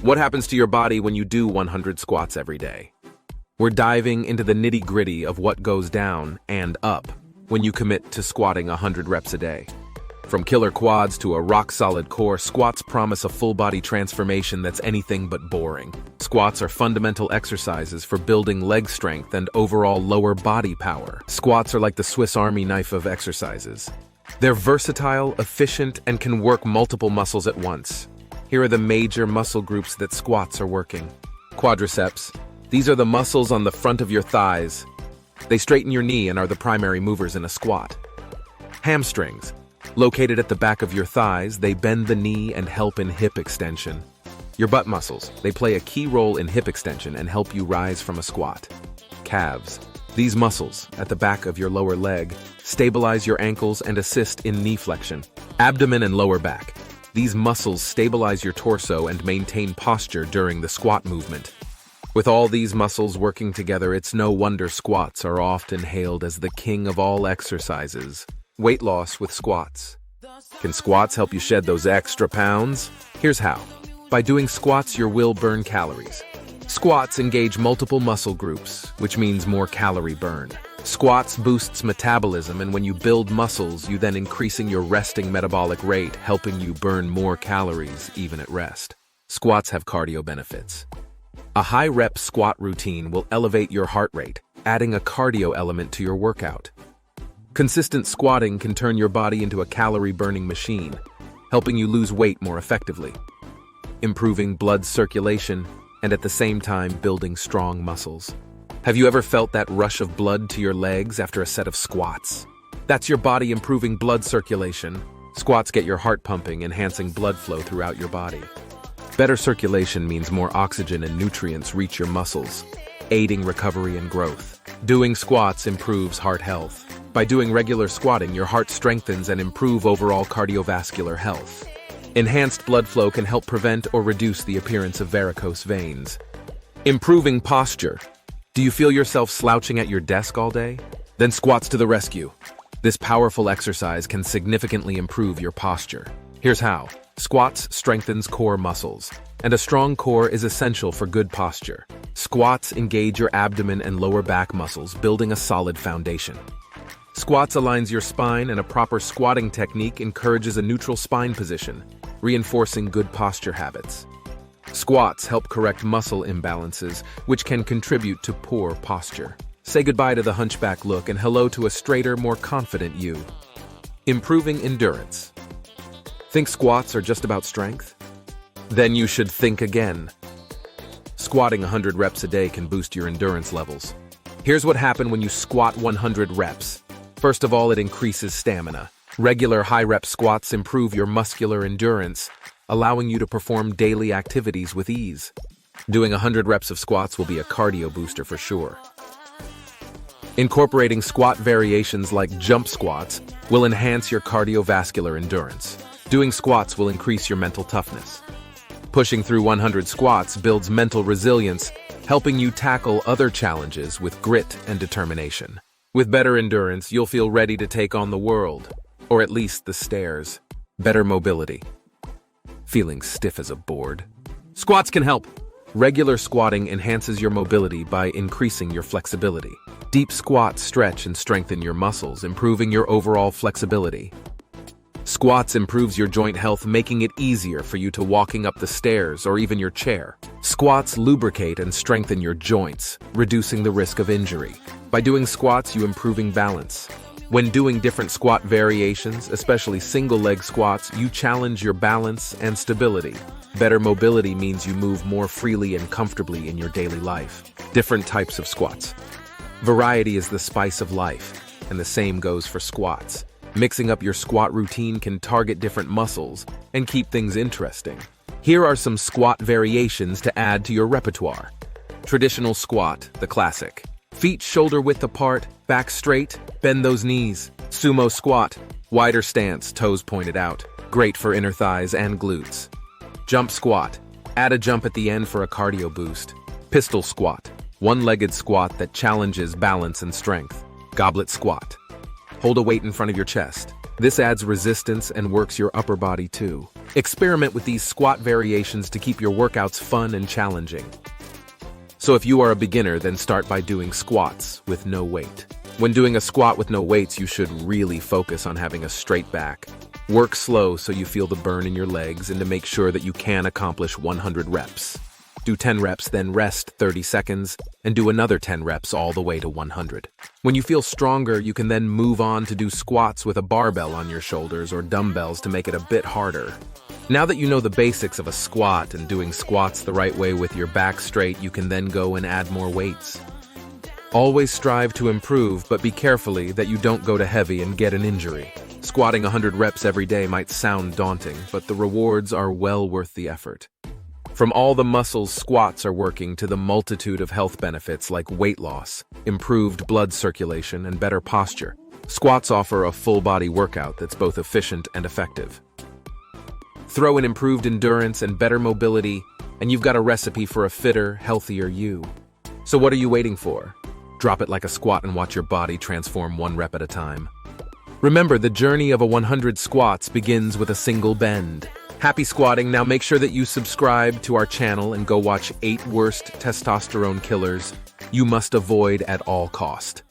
What happens to your body when you do 100 squats every day? We're diving into the nitty-gritty of what goes down and up when you commit to squatting 100 reps a day. From killer quads to a rock-solid core, squats promise a full-body transformation that's anything but boring. Squats are fundamental exercises for building leg strength and overall lower body power. Squats are like the Swiss Army knife of exercises. They're versatile, efficient, and can work multiple muscles at once. Here are the major muscle groups that squats are working. Quadriceps. These are the muscles on the front of your thighs. They straighten your knee and are the primary movers in a squat. Hamstrings. Located at the back of your thighs, they bend the knee and help in hip extension. Your butt muscles. They play a key role in hip extension and help you rise from a squat. Calves. These muscles, at the back of your lower leg, stabilize your ankles and assist in knee flexion. Abdomen and lower back. These muscles stabilize your torso and maintain posture during the squat movement. With all these muscles working together, it's no wonder squats are often hailed as the king of all exercises. Weight loss with squats. Can squats help you shed those extra pounds? Here's how. By doing squats, you will burn calories. Squats engage multiple muscle groups, which means more calorie burn. Squats boosts metabolism, and when you build muscles, you then increasing your resting metabolic rate, helping you burn more calories even at rest. Squats have cardio benefits. A high-rep squat routine will elevate your heart rate, adding a cardio element to your workout. Consistent squatting can turn your body into a calorie-burning machine, helping you lose weight more effectively, improving blood circulation, and at the same time building strong muscles. Have you ever felt that rush of blood to your legs after a set of squats? That's your body improving blood circulation. Squats get your heart pumping, enhancing blood flow throughout your body. Better circulation means more oxygen and nutrients reach your muscles, aiding recovery and growth. Doing squats improves heart health. By doing regular squatting, your heart strengthens and improves overall cardiovascular health. Enhanced blood flow can help prevent or reduce the appearance of varicose veins. Improving posture. Do you feel yourself slouching at your desk all day? Then squats to the rescue. This powerful exercise can significantly improve your posture. Here's how. Squats strengthens core muscles, and a strong core is essential for good posture. Squats engage your abdomen and lower back muscles, building a solid foundation. Squats aligns your spine, and a proper squatting technique encourages a neutral spine position, reinforcing good posture habits. Squats help correct muscle imbalances, which can contribute to poor posture. Say goodbye to the hunchback look and hello to a straighter, more confident you. Improving endurance. Think squats are just about strength? Then you should think again. Squatting 100 reps a day can boost your endurance levels. Here's what happens when you squat 100 reps. First of all, it increases stamina. Regular high-rep squats improve your muscular endurance, allowing you to perform daily activities with ease. Doing 100 reps of squats will be a cardio booster for sure. Incorporating squat variations like jump squats will enhance your cardiovascular endurance. Doing squats will increase your mental toughness. Pushing through 100 squats builds mental resilience, helping you tackle other challenges with grit and determination. With better endurance, you'll feel ready to take on the world, or at least the stairs. Better mobility. Feeling stiff as a board? Squats can help. Regular squatting enhances your mobility by increasing your flexibility. Deep squats stretch and strengthen your muscles, improving your overall flexibility. Squats improves your joint health, making it easier for you to walking up the stairs or even your chair. Squats lubricate and strengthen your joints, reducing the risk of injury. By doing squats, you improving balance. When doing different squat variations, especially single leg squats, you challenge your balance and stability. Better mobility means you move more freely and comfortably in your daily life. Different types of squats. Variety is the spice of life, and the same goes for squats. Mixing up your squat routine can target different muscles and keep things interesting. Here are some squat variations to add to your repertoire. Traditional squat, the classic. Feet shoulder width apart, back straight, bend those knees. Sumo squat, wider stance, toes pointed out. Great for inner thighs and glutes. Jump squat, add a jump at the end for a cardio boost. Pistol squat, one-legged squat that challenges balance and strength. Goblet squat. Hold a weight in front of your chest. This adds resistance and works your upper body too. Experiment with these squat variations to keep your workouts fun and challenging. So if you are a beginner, then start by doing squats with no weight. When doing a squat with no weights, you should really focus on having a straight back. Work slow so you feel the burn in your legs and to make sure that you can accomplish 100 reps. Do 10 reps, then rest 30 seconds, and do another 10 reps all the way to 100. When you feel stronger, you can then move on to do squats with a barbell on your shoulders or dumbbells to make it a bit harder. Now that you know the basics of a squat and doing squats the right way with your back straight, you can then go and add more weights. Always strive to improve, but be carefully that you don't go to heavy and get an injury. Squatting 100 reps every day might sound daunting, but the rewards are well worth the effort. From all the muscles squats are working to the multitude of health benefits like weight loss, improved blood circulation, and better posture, squats offer a full-body workout that's both efficient and effective. Throw in improved endurance and better mobility, and you've got a recipe for a fitter, healthier you. So what are you waiting for? Drop it like a squat and watch your body transform one rep at a time. Remember, the journey of a 100 squats begins with a single bend. Happy squatting. Now make sure that you subscribe to our channel and go watch 8 worst testosterone killers you must avoid at all cost.